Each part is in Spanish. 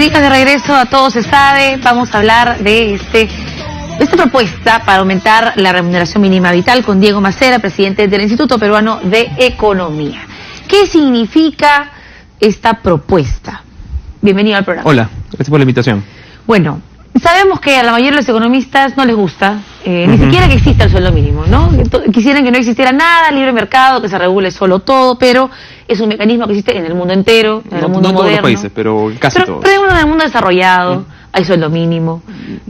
Bienvenidos de regreso a Todo Se Sabe. Vamos a hablar de esta propuesta para aumentar la remuneración mínima vital con Diego Macera, presidente del Instituto Peruano de Economía. ¿Qué significa esta propuesta? Bienvenido al programa. Hola, gracias por la invitación. Bueno, sabemos que a la mayoría de los economistas no les gusta ni siquiera que exista el sueldo mínimo, ¿no? Quisieran que no existiera nada, libre mercado, que se regule solo todo, pero es un mecanismo que existe en el mundo entero, en el mundo moderno. No en todos los países, pero casi todos. Pero en el mundo desarrollado hay sueldo mínimo.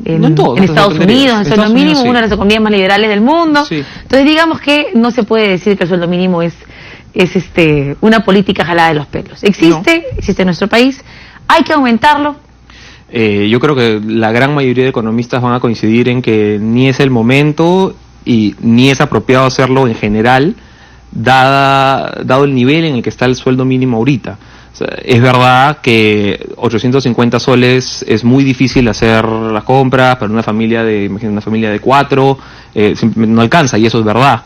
No en todos. En Estados Unidos, el sueldo mínimo, sí. una de las economías más liberales del mundo. Sí. Entonces digamos que no se puede decir que el sueldo mínimo es una política jalada de los pelos. Existe en nuestro país, hay que aumentarlo. Yo creo que la gran mayoría de economistas van a coincidir en que ni es el momento y ni es apropiado hacerlo en general, dado el nivel en el que está el sueldo mínimo ahorita. O sea, es verdad que 850 soles es muy difícil hacer las compras para una familia una familia de 4, no alcanza, y eso es verdad.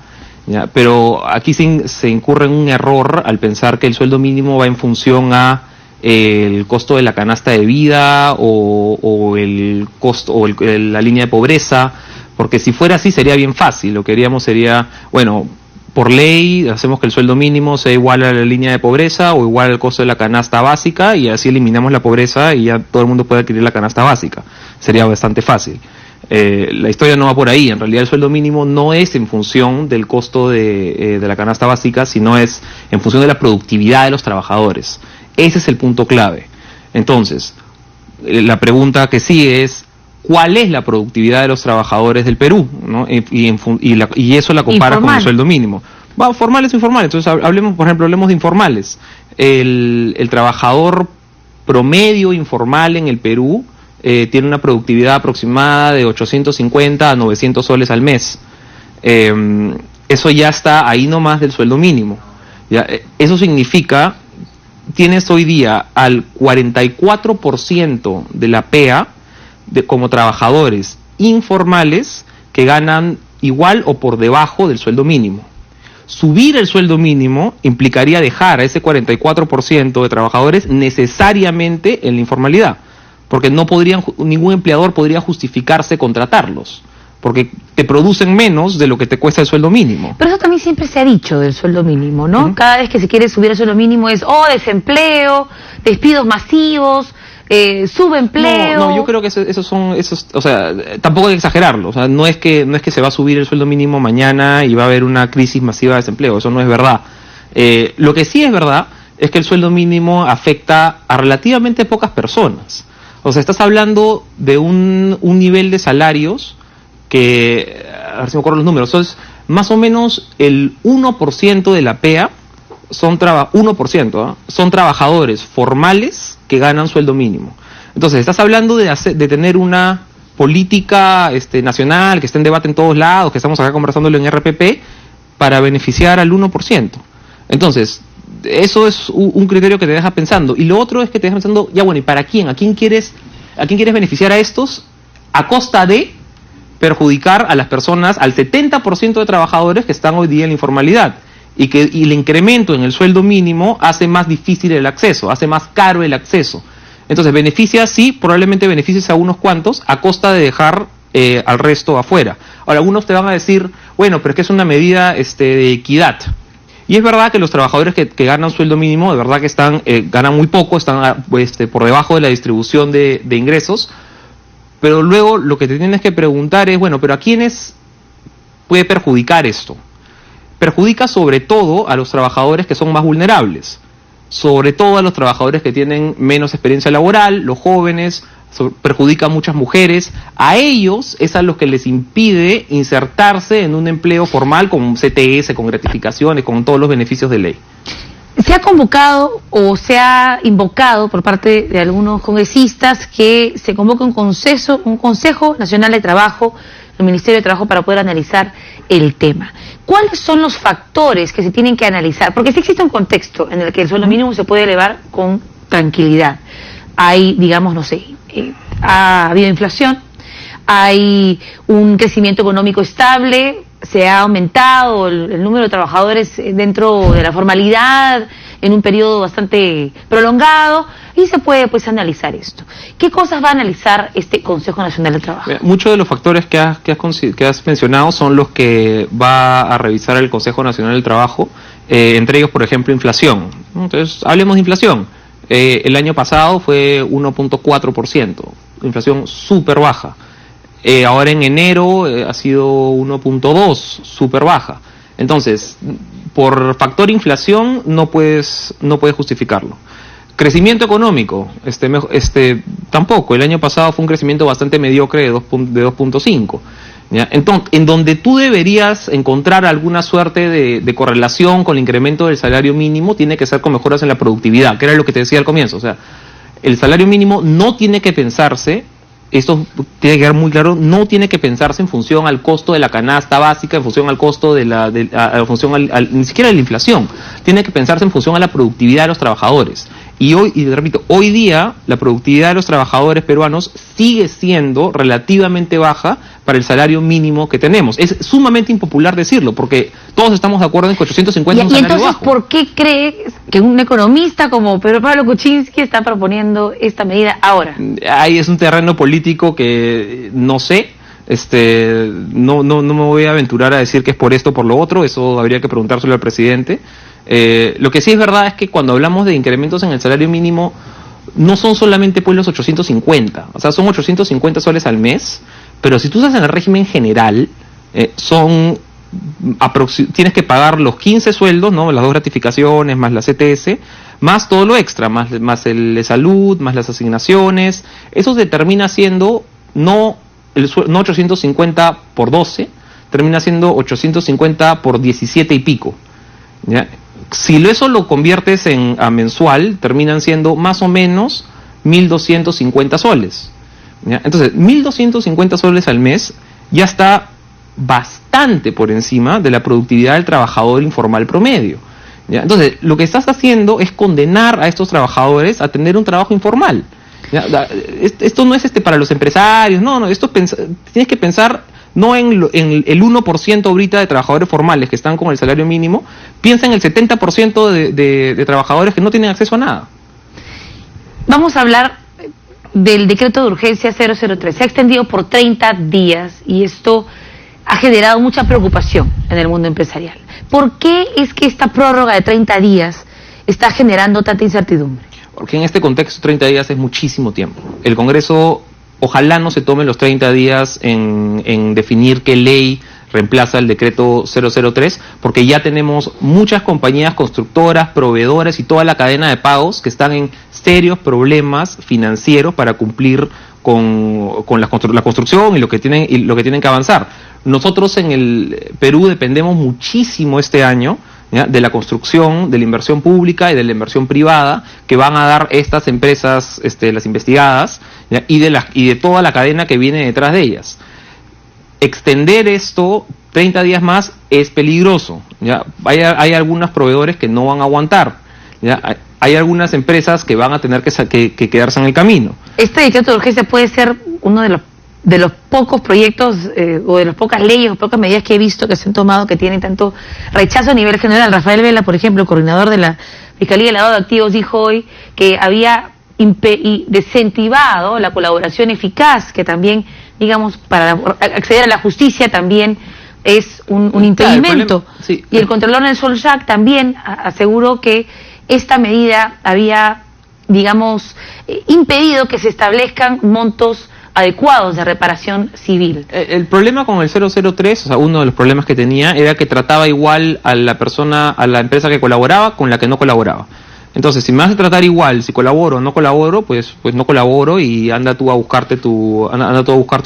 ¿Ya? Pero aquí se incurre en un error al pensar que el sueldo mínimo va en función a el costo de la canasta de vida o el costo o la línea de pobreza, porque si fuera así sería bien fácil. Lo que haríamos sería, bueno, por ley hacemos que el sueldo mínimo sea igual a la línea de pobreza o igual al costo de la canasta básica, y así eliminamos la pobreza y ya todo el mundo puede adquirir la canasta básica. Sería bastante fácil. La historia no va por ahí. En realidad el sueldo mínimo no es en función del costo de la canasta básica, sino es en función de la productividad de los trabajadores. Ese es el punto clave. Entonces, la pregunta que sigue es, ¿cuál es la productividad de los trabajadores del Perú? ¿No? Y eso la compara con el sueldo mínimo. Formales o informales. Entonces, hablemos de informales. El trabajador promedio informal en el Perú tiene una productividad aproximada de 850 a 900 soles al mes. Eso ya está ahí nomás del sueldo mínimo. ¿Ya? Eso significa, tienes hoy día al 44% de la PEA como trabajadores informales que ganan igual o por debajo del sueldo mínimo. Subir el sueldo mínimo implicaría dejar a ese 44% de trabajadores necesariamente en la informalidad, porque ningún empleador podría justificarse contratarlos, porque te producen menos de lo que te cuesta el sueldo mínimo. Pero eso también siempre se ha dicho del sueldo mínimo, ¿no? Cada vez que se quiere subir el sueldo mínimo es desempleo, despidos masivos, subempleo. No, yo creo que esos, o sea, tampoco hay que exagerarlo. O sea, no es que se va a subir el sueldo mínimo mañana y va a haber una crisis masiva de desempleo. Eso no es verdad. Lo que sí es verdad es que el sueldo mínimo afecta a relativamente pocas personas. O sea, estás hablando de un nivel de salarios que, a ver si me acuerdo los números, es más o menos el 1% de la PEA son 1%, son trabajadores formales que ganan sueldo mínimo. Entonces, estás hablando de tener una política nacional que está en debate en todos lados, que estamos acá conversándolo en RPP, para beneficiar al 1%. Entonces, eso es un criterio que te deja pensando. Y lo otro es que te deja pensando, ya bueno, ¿y para quién? ¿A quién quieres beneficiar a estos a costa de perjudicar a las personas, al 70% de trabajadores que están hoy día en la informalidad? Y el incremento en el sueldo mínimo hace más difícil el acceso, hace más caro el acceso. Entonces, probablemente beneficies a unos cuantos a costa de dejar al resto afuera. Ahora, algunos te van a decir, bueno, pero es que es una medida de equidad. Y es verdad que los trabajadores que ganan sueldo mínimo, de verdad que ganan muy poco, están por debajo de la distribución de ingresos, pero luego lo que te tienes que preguntar es, bueno, ¿pero a quiénes puede perjudicar esto? Perjudica sobre todo a los trabajadores que son más vulnerables, sobre todo a los trabajadores que tienen menos experiencia laboral, los jóvenes, perjudica a muchas mujeres. A ellos es a los que les impide insertarse en un empleo formal con CTS, con gratificaciones, con todos los beneficios de ley. Se ha convocado o se ha invocado por parte de algunos congresistas que se convoque un Consejo Nacional de Trabajo, el Ministerio de Trabajo, para poder analizar el tema. ¿Cuáles son los factores que se tienen que analizar? Porque sí existe un contexto en el que el sueldo mínimo se puede elevar con tranquilidad. Hay, digamos, ha habido inflación, hay un crecimiento económico estable, se ha aumentado el número de trabajadores dentro de la formalidad en un periodo bastante prolongado, Y se puede pues analizar esto. ¿Qué cosas va a analizar este Consejo Nacional del Trabajo? Muchos de los factores que has mencionado son los que va a revisar el Consejo Nacional del Trabajo, entre ellos, por ejemplo, inflación. Entonces, hablemos de inflación. El año pasado fue 1.4%, inflación súper baja. Ahora en enero ha sido 1.2, súper baja. Entonces, por factor inflación no puedes justificarlo. Crecimiento económico, tampoco. El año pasado fue un crecimiento bastante mediocre de 2.5. ¿Ya? Entonces, en donde tú deberías encontrar alguna suerte de correlación con el incremento del salario mínimo, tiene que ser con mejoras en la productividad, que era lo que te decía al comienzo. O sea, el salario mínimo no tiene que pensarse, esto tiene que quedar muy claro, no tiene que pensarse en función al costo de la canasta básica, en función al costo ni siquiera de la inflación. Tiene que pensarse en función a la productividad de los trabajadores. Y repito, hoy día la productividad de los trabajadores peruanos sigue siendo relativamente baja para el salario mínimo que tenemos. Es sumamente impopular decirlo, porque todos estamos de acuerdo en que 850 es un salario entonces, bajo. ¿por qué crees que un economista como Pedro Pablo Kuczynski está proponiendo esta medida ahora? Ahí es un terreno político que no sé. No me voy a aventurar a decir que es por esto o por lo otro, eso habría que preguntárselo al presidente. Lo que sí es verdad es que cuando hablamos de incrementos en el salario mínimo, no son solamente pues los 850, o sea, son 850 soles al mes, pero si tú estás en el régimen general, tienes que pagar los 15 sueldos, ¿no? Las 2 gratificaciones, más la CTS, más todo lo extra, más el de salud, más las asignaciones. Eso se termina siendo no 850 por 12, termina siendo 850 por 17 y pico. ¿Ya? Si eso lo conviertes a mensual, terminan siendo más o menos 1.250 soles. ¿Ya? Entonces, 1.250 soles al mes ya está bastante por encima de la productividad del trabajador informal promedio. ¿Ya? Entonces, lo que estás haciendo es condenar a estos trabajadores a tener un trabajo informal. ¿Ya? Esto no es para los empresarios, no, tienes que pensar no en el 1% ahorita de trabajadores formales que están con el salario mínimo, piensa en el 70% de trabajadores que no tienen acceso a nada. Vamos a hablar del decreto de urgencia 003. Se ha extendido por 30 días y esto ha generado mucha preocupación en el mundo empresarial. ¿Por qué es que esta prórroga de 30 días está generando tanta incertidumbre? Porque en este contexto 30 días es muchísimo tiempo. El Congreso ojalá no se tomen los 30 días en definir qué ley reemplaza el decreto 003, porque ya tenemos muchas compañías constructoras, proveedoras y toda la cadena de pagos que están en serios problemas financieros para cumplir con la construcción y lo que tienen que avanzar. Nosotros en el Perú dependemos muchísimo este año, ¿ya?, de la construcción, de la inversión pública y de la inversión privada que van a dar estas empresas, las investigadas, ¿ya?, y de toda la cadena que viene detrás de ellas. Extender esto 30 días más es peligroso, ¿ya? Hay algunos proveedores que no van a aguantar, ¿ya? Hay algunas empresas que van a tener que quedarse en el camino. Este decreto de urgencia puede ser uno de los pocos proyectos o de las pocas leyes o pocas medidas que he visto que se han tomado que tienen tanto rechazo a nivel general. Rafael Vela, por ejemplo, el coordinador de la Fiscalía de Lavado de Activos, dijo hoy que había desincentivado la colaboración eficaz, que también, digamos, para acceder a la justicia también es un impedimento. Sí. Y el Contralor Nelson Jack también aseguró que esta medida había, digamos, impedido que se establezcan montos adecuados de reparación civil. El problema con el 003, o sea, uno de los problemas que tenía era que trataba igual a la empresa que colaboraba con la que no colaboraba. Entonces, si me vas a tratar igual, si colaboro o no colaboro, pues no colaboro y anda tú a buscarte tu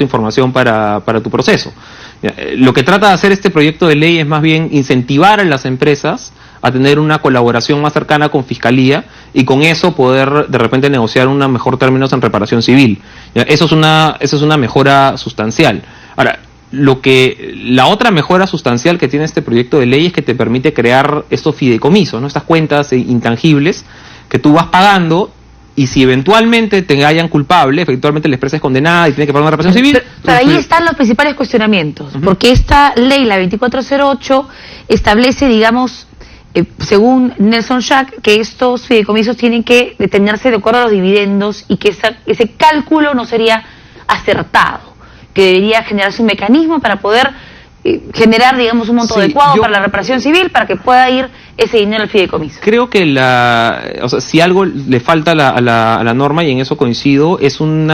información para tu proceso. Lo que trata de hacer este proyecto de ley es más bien incentivar a las empresas a tener una colaboración más cercana con Fiscalía y con eso poder de repente negociar unos mejor términos en reparación civil. Eso es una mejora sustancial. Ahora, la otra mejora sustancial que tiene este proyecto de ley es que te permite crear estos fideicomisos, ¿no?, estas cuentas intangibles que tú vas pagando, y si eventualmente te hayan culpable, eventualmente la empresa es condenada y tiene que pagar una reparación civil. Pero ahí están los principales cuestionamientos, porque esta ley, la 2408, establece, digamos, según Nelson Schack, que estos fideicomisos tienen que detenerse de acuerdo a los dividendos y que ese cálculo no sería acertado, que debería generarse un mecanismo para poder generar, digamos, un monto adecuado para la reparación civil, para que pueda ir ese dinero al fideicomiso. Creo que si algo le falta a la norma, y en eso coincido, es un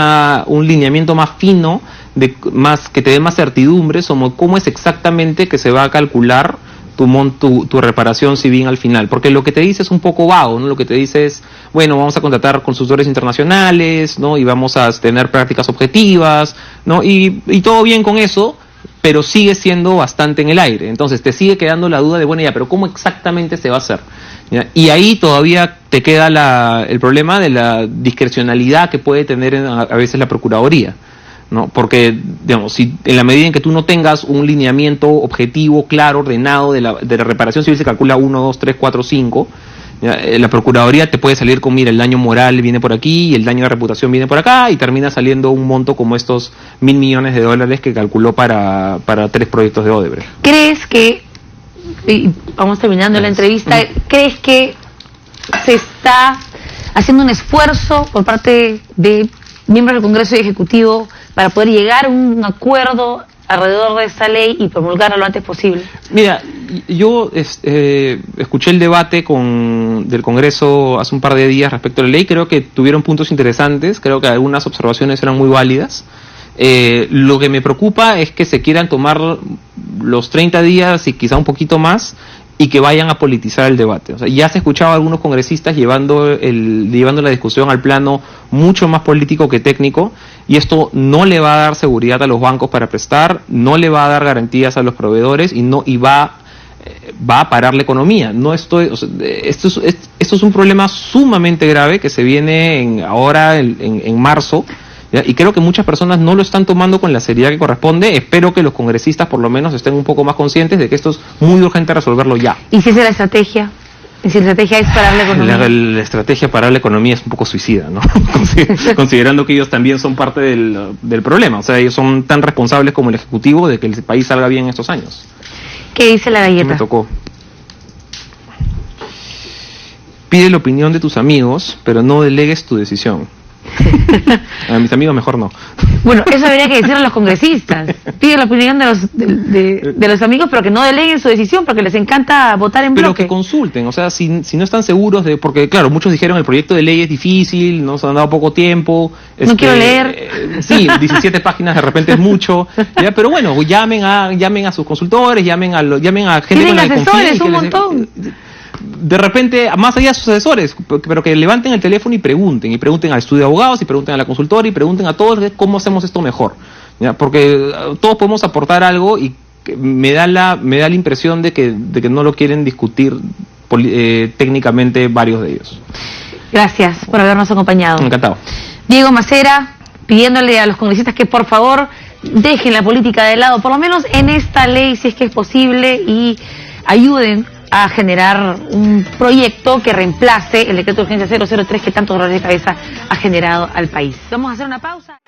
lineamiento más fino, que te dé más certidumbre sobre cómo es exactamente que se va a calcular tu reparación civil al final, porque lo que te dice es un poco vago, ¿no? Lo que te dice es, bueno, vamos a contratar consultores internacionales, ¿no? Y vamos a tener prácticas objetivas, ¿no? Y todo bien con eso, pero sigue siendo bastante en el aire. Entonces te sigue quedando la duda de, bueno, ya, pero ¿cómo exactamente se va a hacer? ¿Ya? Y ahí todavía te queda el problema de la discrecionalidad que puede tener a veces la Procuraduría, ¿no? Porque, digamos, si en la medida en que tú no tengas un lineamiento objetivo, claro, ordenado de la reparación civil, se calcula 1, 2, 3, 4, 5, la Procuraduría te puede salir con, mira, el daño moral viene por aquí y el daño de reputación viene por acá, y termina saliendo un monto como estos $1.000 millones que calculó para 3 proyectos de Odebrecht. ¿Crees que, y vamos terminando la entrevista, crees que se está haciendo un esfuerzo por parte de miembros del Congreso y Ejecutivo para poder llegar a un acuerdo alrededor de esta ley y promulgarla lo antes posible? Mira, yo escuché el debate del Congreso hace un par de días respecto a la ley. Creo que tuvieron puntos interesantes, creo que algunas observaciones eran muy válidas. Lo que me preocupa es que se quieran tomar los 30 días y quizá un poquito más, y que vayan a politizar el debate. O sea, ya se escuchaba a algunos congresistas llevando la discusión al plano mucho más político que técnico, y esto no le va a dar seguridad a los bancos para prestar, no le va a dar garantías a los proveedores y va a parar la economía. Esto es un problema sumamente grave que se viene ahora en marzo. ¿Ya? Y creo que muchas personas no lo están tomando con la seriedad que corresponde. Espero que los congresistas por lo menos estén un poco más conscientes de que esto es muy urgente resolverlo ya. ¿Y si esa es la estrategia? ¿Y si la estrategia es parar la economía? La estrategia para la economía es un poco suicida, ¿no? Considerando que ellos también son parte del problema. O sea, ellos son tan responsables como el Ejecutivo de que el país salga bien estos años. ¿Qué dice la galleta? Me tocó. Pide la opinión de tus amigos, pero no delegues tu decisión. A mis amigos mejor no. Bueno, eso debería que decir a los congresistas. Pide la opinión de los amigos, pero que no deleguen su decisión, porque les encanta votar en bloque. Pero que consulten, o sea, si no están seguros porque claro, muchos dijeron el proyecto de ley es difícil, nos han dado poco tiempo. No quiero leer. Sí, 17 páginas de repente es mucho, ¿ya? Pero bueno, llamen a sus consultores, llamen a gente con la que confíen. Tienen asesores, un montón. De repente, más allá de sus asesores, pero que levanten el teléfono y pregunten al estudio de abogados, y pregunten a la consultora, y pregunten a todos cómo hacemos esto mejor, ¿ya? Porque todos podemos aportar algo, y me da la impresión de que no lo quieren discutir técnicamente varios de ellos. Gracias por habernos acompañado. Encantado. Diego Macera, pidiéndole a los congresistas que por favor dejen la política de lado, por lo menos en esta ley, si es que es posible, y ayuden a generar un proyecto que reemplace el decreto de urgencia 003 que tantos dolores de cabeza ha generado al país. Vamos a hacer una pausa.